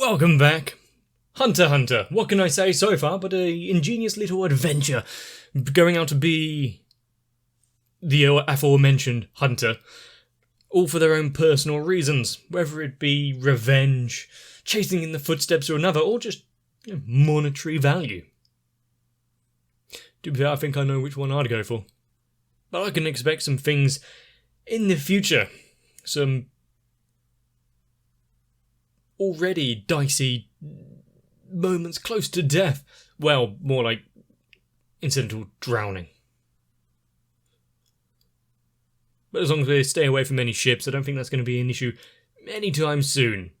Welcome back. Hunter Hunter, what can I say so far but a ingenious little adventure going out to be the aforementioned hunter, all for their own personal reasons, whether it be revenge, chasing in the footsteps of another, or just monetary value. To be fair, I think I know which one I'd go for. But I can expect some things in the future. Some already dicey moments close to death. Well, more like incidental drowning. But as long as we stay away from any ships, I don't think that's going to be an issue anytime soon.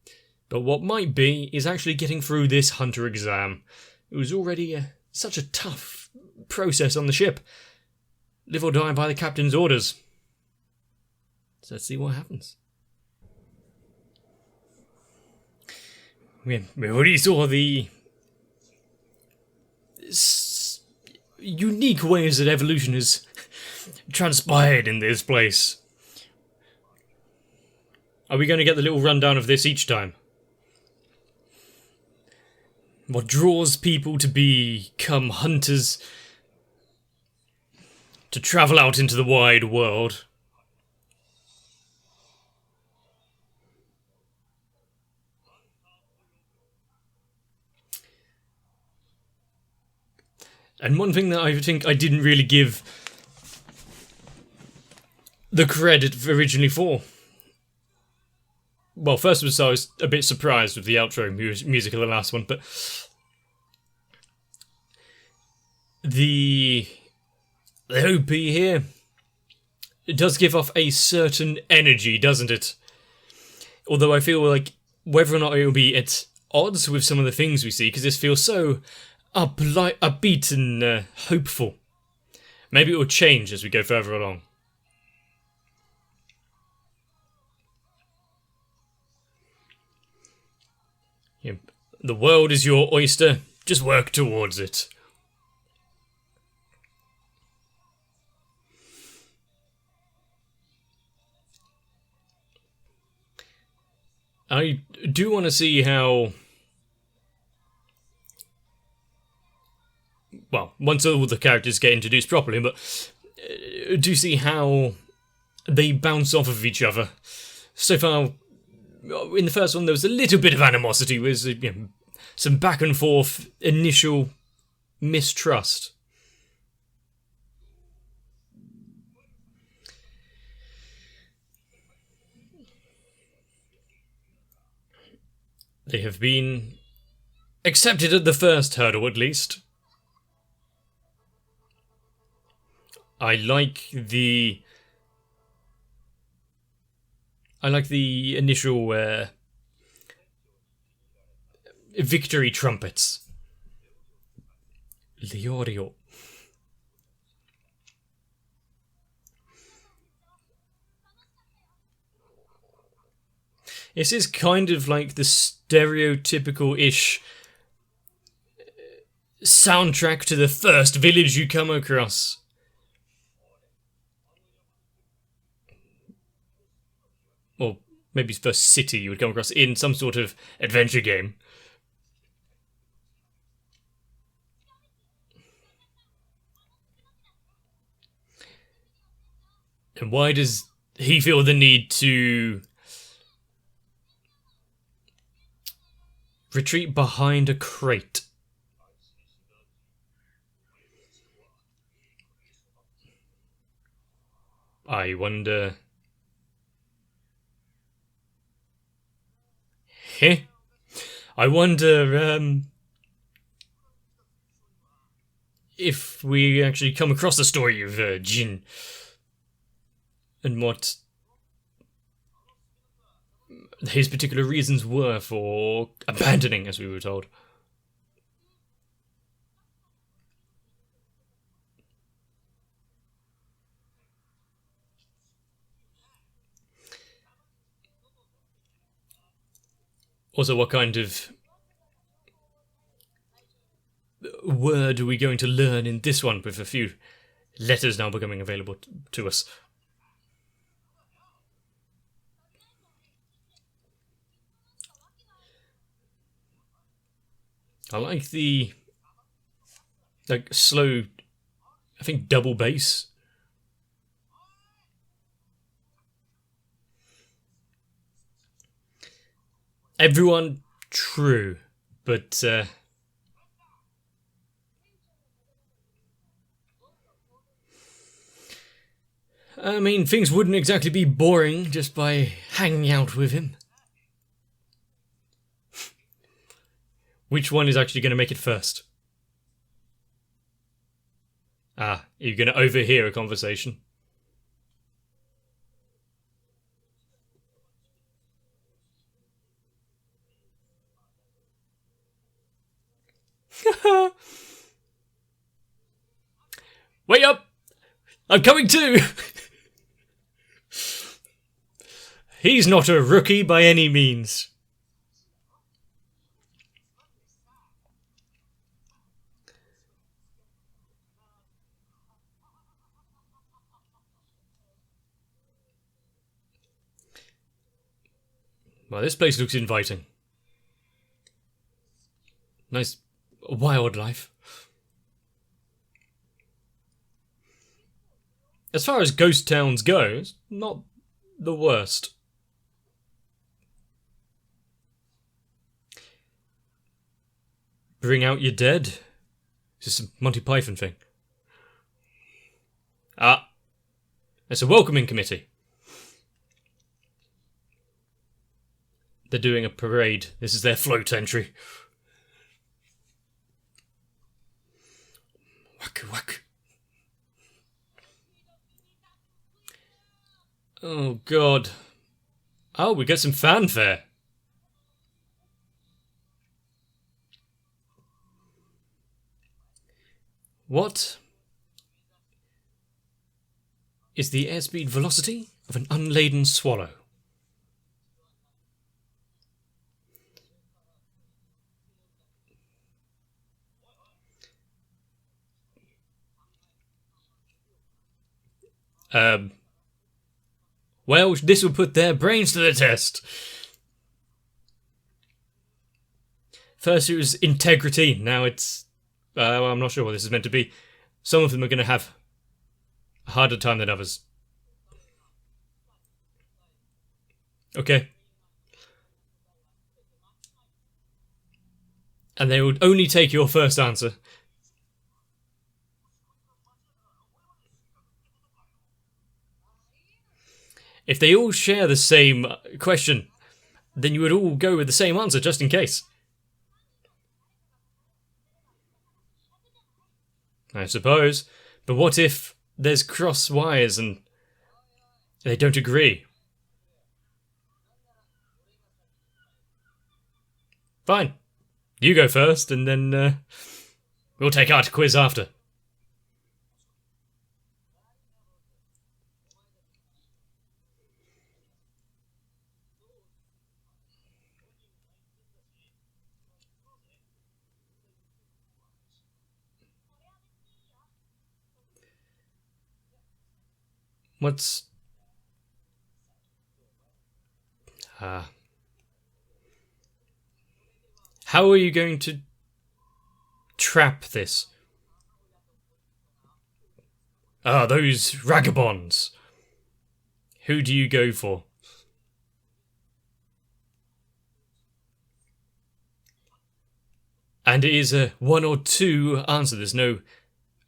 But what might be is actually getting through this hunter exam. It was already such a tough process on the ship. Live or die by the captain's orders. So let's see what happens. We already saw the unique ways that evolution has transpired in this place. Are we going to get the little rundown of this each time? What draws people to become hunters, to travel out into the wide world? And one thing that I think I didn't really give the credit originally for. Well, first was I was a bit surprised with the outro music of the last one, but the OP here, it does give off a certain energy, doesn't it? Although I feel like whether or not it will be at odds with some of the things we see, because this feels so upbeat and hopeful. Maybe it will change as we go further along. Yeah, the world is your oyster, just work towards it. I do want to see how... Well, once all the characters get introduced properly, but do see how they bounce off of each other. So far, in the first one, there was a little bit of animosity, with some back and forth initial mistrust. They have been accepted at the first hurdle, at least. I like the initial victory trumpets. Liorio. This is kind of like the stereotypical-ish soundtrack to the first village you come across. Or maybe first city you would come across in some sort of adventure game. And why does he feel the need to retreat behind a crate? I wonder... I wonder if we actually come across the story of Jin and what his particular reasons were for abandoning, as we were told. Also, what kind of word are we going to learn in this one, with a few letters now becoming available to us? I like the slow, I think, double bass. Everyone, true, but I mean, things wouldn't exactly be boring just by hanging out with him. Which one is actually going to make it first? Ah, you're going to overhear a conversation. Wait up! I'm coming too! He's not a rookie by any means. Well, this place looks inviting. Nice wildlife. As far as ghost towns go, it's not the worst. Bring out your dead? Is this a Monty Python thing? Ah, it's a welcoming committee. They're doing a parade. This is their float entry. Whack, whack. Oh, God. Oh, we get some fanfare. What is the airspeed velocity of an unladen swallow? Well, this will put their brains to the test. First it was integrity, now it's... well, I'm not sure what this is meant to be. Some of them are going to have a harder time than others. Okay. And they would only take your first answer. If they all share the same question, then you would all go with the same answer just in case. I suppose. But what if there's cross wires and they don't agree? Fine. You go first, and then we'll take our quiz after. What's... how are you going to trap this? Ah, those vagabonds. Who do you go for? And it is a 1 or 2 answer. There's no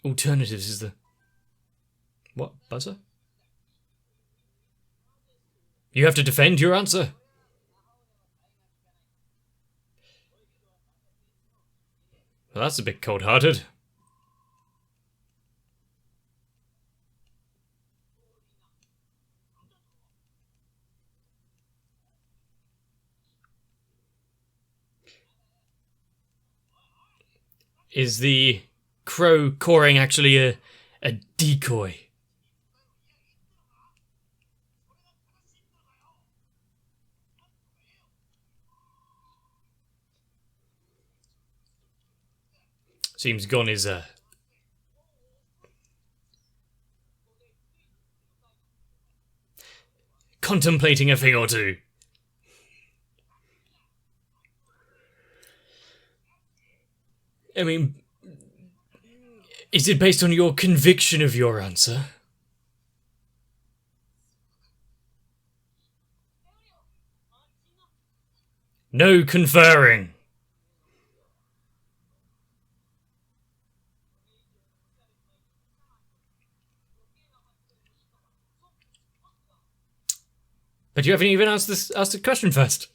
alternatives, is there? What? Buzzer? You have to defend your answer. Well, that's a bit cold-hearted. Is the crow cawing actually a decoy? Seems Gon is contemplating a thing or two. I mean, is it based on your conviction of your answer? No conferring. But you haven't even asked the question first.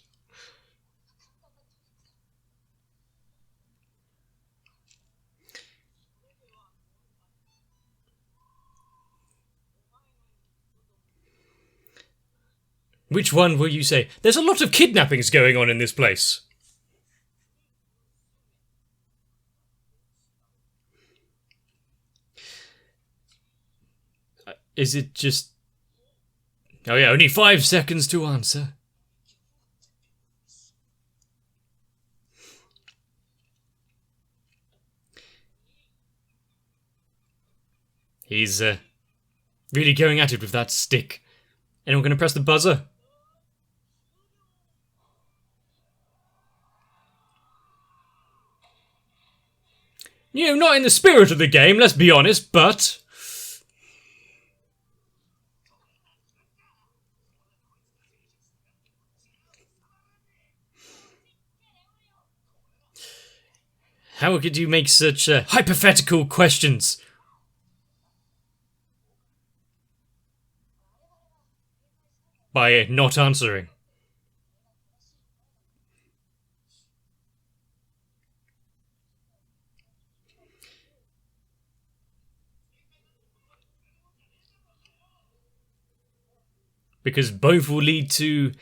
Which one will you say? There's a lot of kidnappings going on in this place. Is it just... Oh yeah, only 5 seconds to answer. He's really going at it with that stick. Anyone going to press the buzzer? You know, not in the spirit of the game, let's be honest, but... How could you make such hypothetical questions? By not answering. Because both will lead to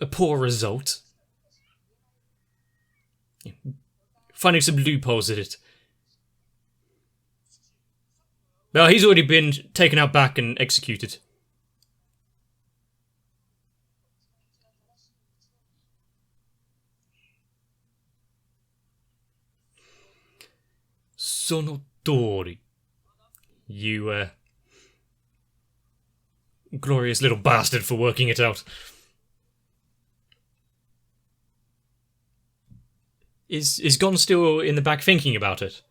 a poor result. Finding some loopholes in it. Well, he's already been taken out back and executed. Sonotori. You, glorious little bastard for working it out. Is Gon still in the back thinking about it?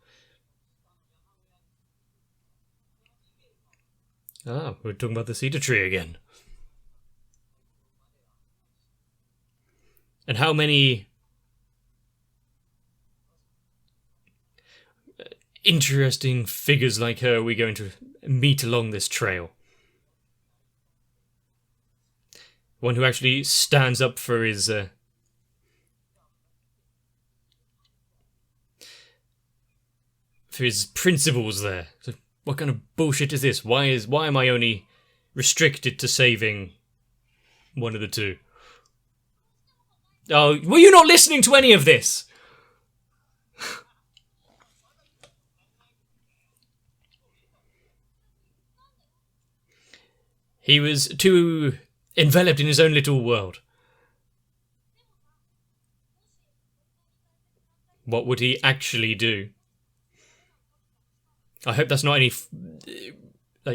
Ah, we're talking about the cedar tree again. And how many interesting figures like her are we going to meet along this trail? One who actually stands up for his principles there. So what kind of bullshit is this? Why am I only restricted to saving one of the two? Oh, were you not listening to any of this? He was too enveloped in his own little world. What would he actually do? I hope that's not any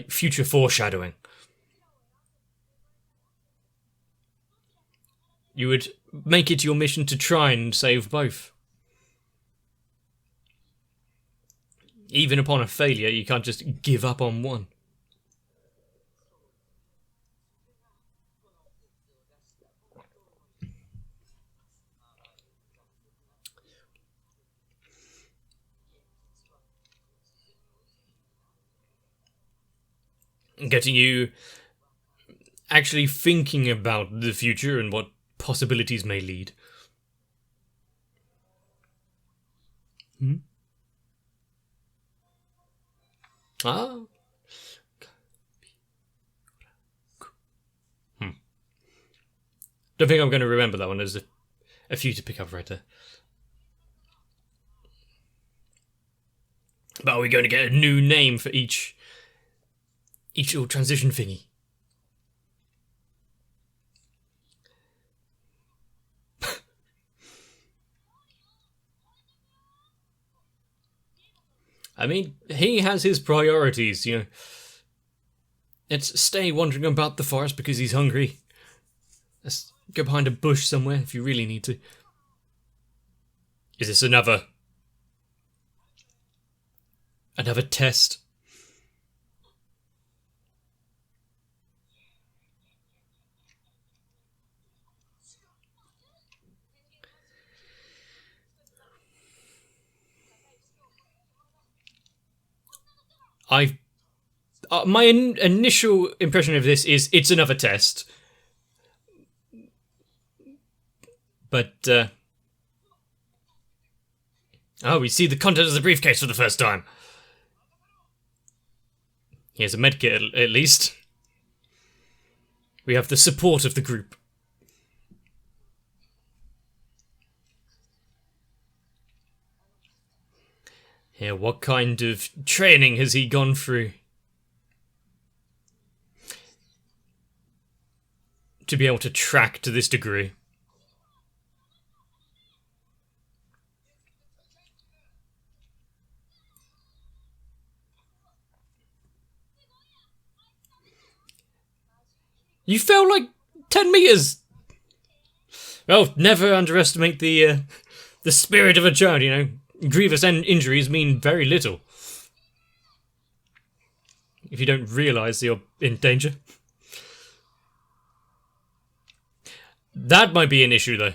future foreshadowing. You would make it your mission to try and save both. Even upon a failure, you can't just give up on one. Getting you actually thinking about the future and what possibilities may lead. Ah. Don't think I'm going to remember that one. There's a few to pick up right there. But are we going to get a new name for each little transition thingy? I mean, he has his priorities, you know. Let's stay wandering about the forest because he's hungry. Let's go behind a bush somewhere if you really need to. Is this another Another test. My initial impression of this is it's another test. But, oh, we see the content of the briefcase for the first time. Here's a medkit, at least. We have the support of the group. Yeah, what kind of training has he gone through to be able to track to this degree? You fell like 10 meters! Well, never underestimate the spirit of a child, you know. Grievous injuries mean very little if you don't realise you're in danger. That might be an issue, though.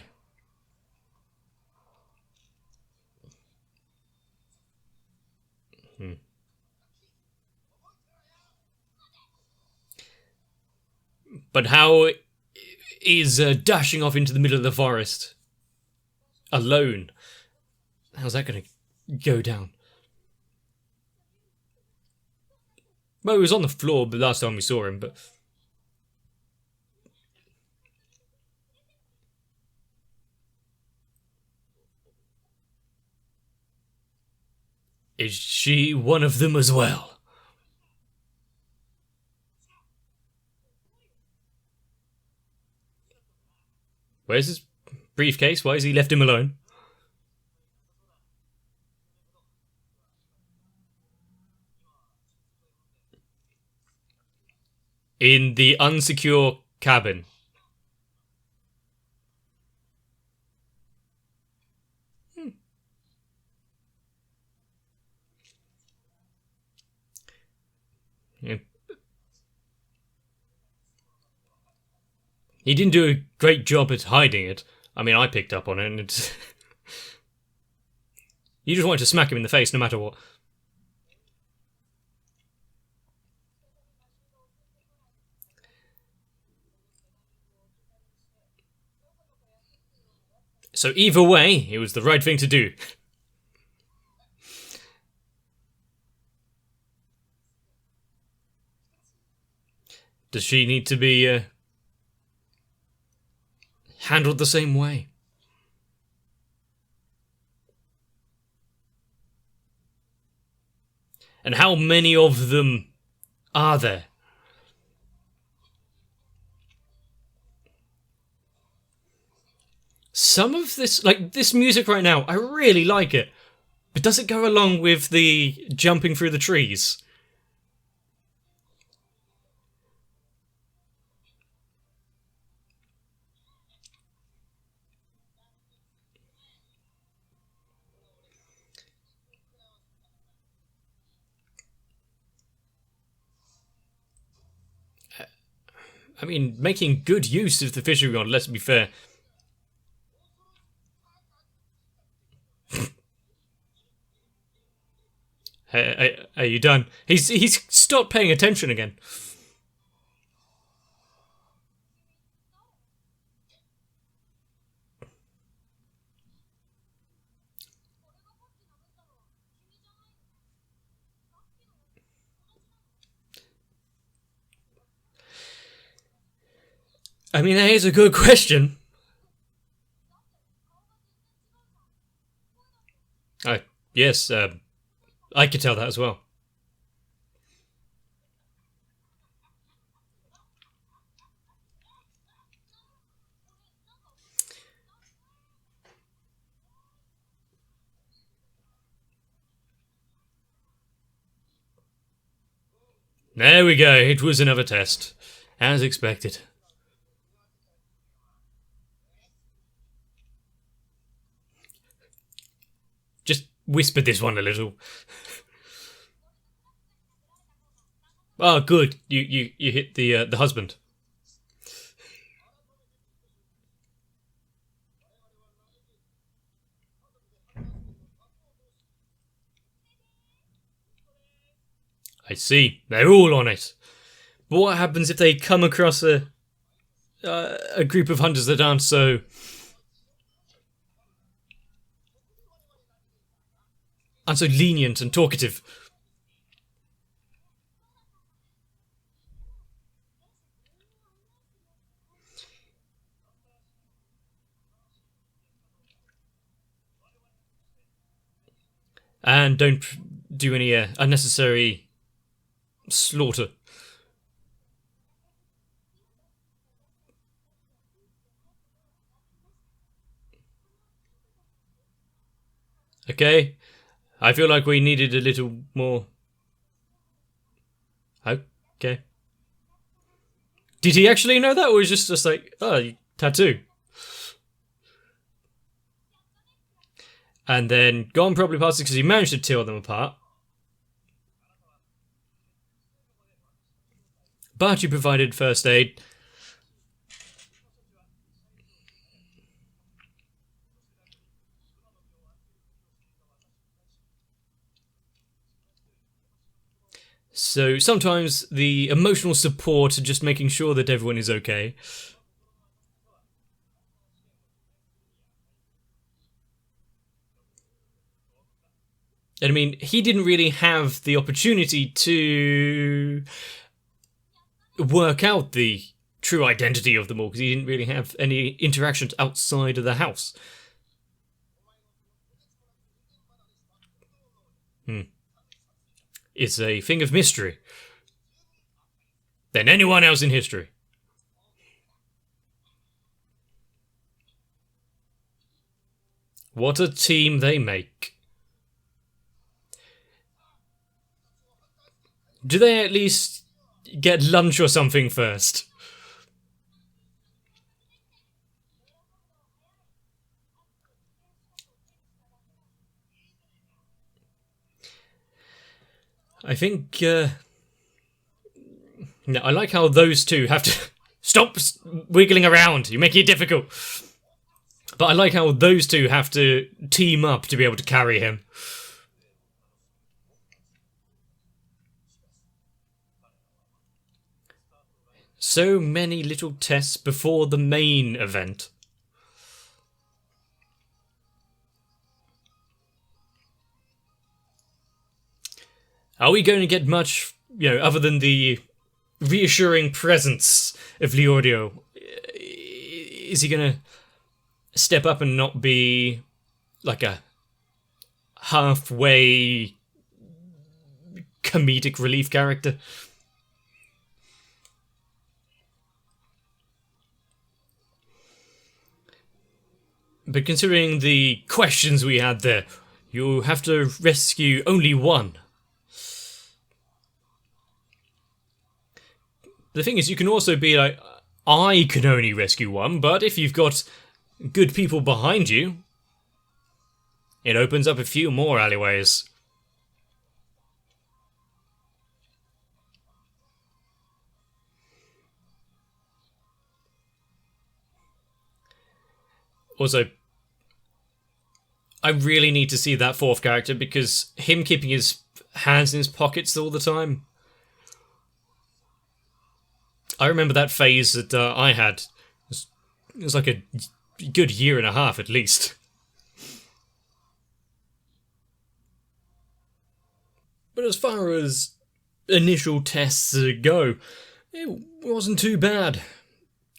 But how is dashing off into the middle of the forest alone? How's that going to go down? Well, he was on the floor the last time we saw him, but... Is she one of them as well? Where's his briefcase? Why has he left him alone? In the unsecure cabin. Yeah. He didn't do a great job at hiding it. I mean, I picked up on it, and it's... You just wanted to smack him in the face no matter what. So either way, it was the right thing to do. Does she need to be handled the same way? And how many of them are there? Some of this, like this music right now, I really like it. But does it go along with the jumping through the trees? I mean, making good use of the fishing rod, let's be fair. Are you done? He's stopped paying attention again. I mean, that is a good question. Yes, I could tell that as well. There we go, it was another test. As expected. Just whisper this one a little. Oh, good. You hit the husband. I see. They're all on it. But what happens if they come across a group of hunters that aren't so lenient and talkative? And don't do any unnecessary slaughter. Okay, I feel like we needed a little more. Okay. Did he actually know that, or was it just like, oh, tattoo? And then gone probably past it because he managed to tear them apart. But you provided first aid. So sometimes the emotional support and just making sure that everyone is okay. And I mean, he didn't really have the opportunity to work out the true identity of them all because he didn't really have any interactions outside of the house. It's a thing of mystery than anyone else in history. What a team they make. Do they at least get lunch or something first? I think, no, I like how those two have to stop wiggling around. You're making it difficult. But I like how those two have to team up to be able to carry him. So many little tests before the main event. Are we going to get much, other than the reassuring presence of Leordio? Is he going to step up and not be like a halfway comedic relief character? But considering the questions we had there, you have to rescue only one. The thing is, you can also be like, I can only rescue one, but if you've got good people behind you, it opens up a few more alleyways. Also, I really need to see that fourth character because him keeping his hands in his pockets all the time. I remember that phase that I had. It was like a good year and a half at least. But as far as initial tests go, it wasn't too bad.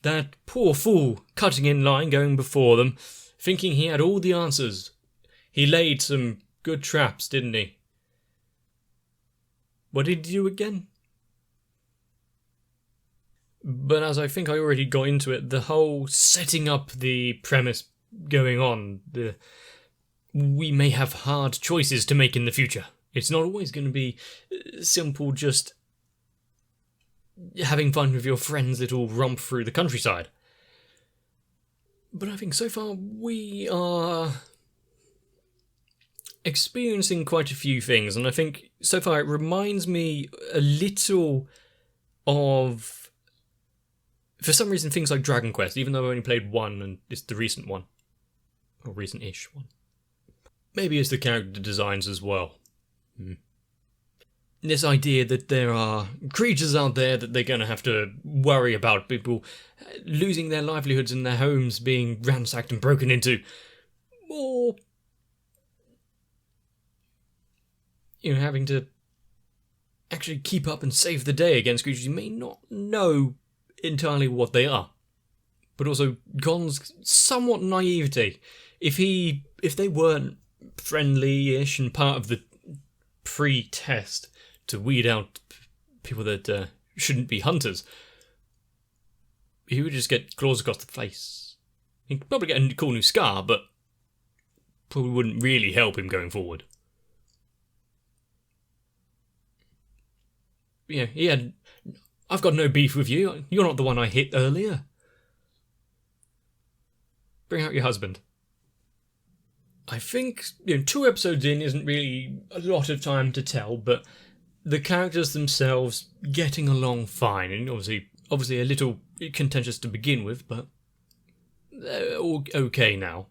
That poor fool cutting in line going before them, thinking he had all the answers. He laid some good traps, didn't he? What did he do again? But as I think I already got into it, the whole setting up the premise going on, we may have hard choices to make in the future. It's not always going to be simple just having fun with your friends' little romp through the countryside. But I think so far we are experiencing quite a few things, and I think so far it reminds me a little of, for some reason, things like Dragon Quest, even though I only played one and it's the recent one, or recent-ish one. Maybe it's the character designs as well. This idea that there are creatures out there that they're going to have to worry about, people losing their livelihoods and their homes being ransacked and broken into, or having to actually keep up and save the day against creatures you may not know entirely what they are. But also Gon's somewhat naivety. If they weren't friendly-ish and part of the pre-test to weed out people that shouldn't be hunters, he would just get claws across the face. He could probably get a cool new scar, but probably wouldn't really help him going forward. Yeah, I've got no beef with you. You're not the one I hit earlier. Bring out your husband. I think 2 episodes in isn't really a lot of time to tell, but the characters themselves getting along fine, and obviously a little contentious to begin with, but they're all okay now.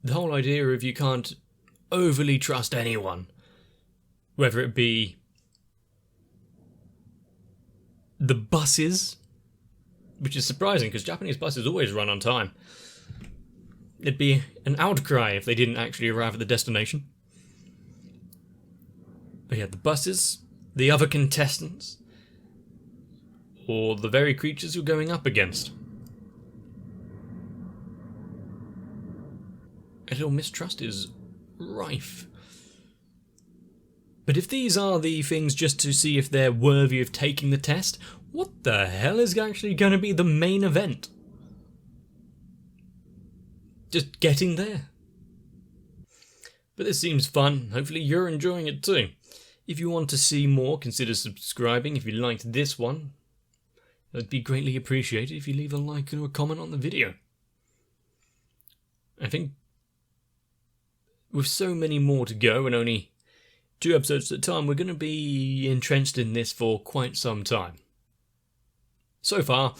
The whole idea of you can't overly trust anyone, whether it be the buses, which is surprising because Japanese buses always run on time. It'd be an outcry if they didn't actually arrive at the destination. But yeah, the buses, the other contestants, or the very creatures you're going up against. A little mistrust is rife. But if these are the things just to see if they're worthy of taking the test, what the hell is actually going to be the main event? Just getting there. But this seems fun. Hopefully you're enjoying it too. If you want to see more, consider subscribing. If you liked this one, it'd be greatly appreciated if you leave a like or a comment on the video. I think with so many more to go and only 2 episodes at a time, we're going to be entrenched in this for quite some time. So far,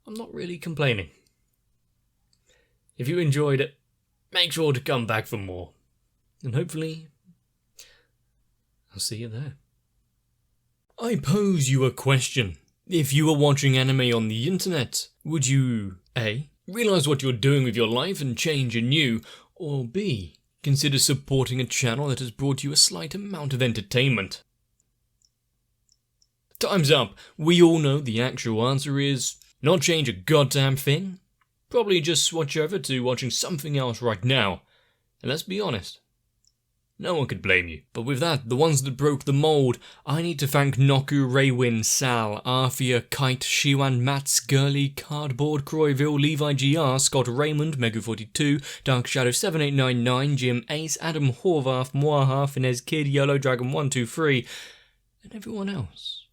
I'm not really complaining. If you enjoyed it, make sure to come back for more. And hopefully, I'll see you there. I pose you a question. If you were watching anime on the internet, would you A. realise what you're doing with your life and change anew, or B. consider supporting a channel that has brought you a slight amount of entertainment? Time's up. We all know the actual answer is not change a goddamn thing. Probably just switch over to watching something else right now. And let's be honest, no one could blame you. But with that, the ones that broke the mould, I need to thank Noku, Raywin, Sal, Arthea, Kite, Shiwan, Mats, Gurley, Cardboard, Croyville, Levi GR, Scott Raymond, Megu42, Dark Shadow 7899, Jim Ace, Adam Horvath, Moaha, Finez Kid, Yellow Dragon 123, and everyone else.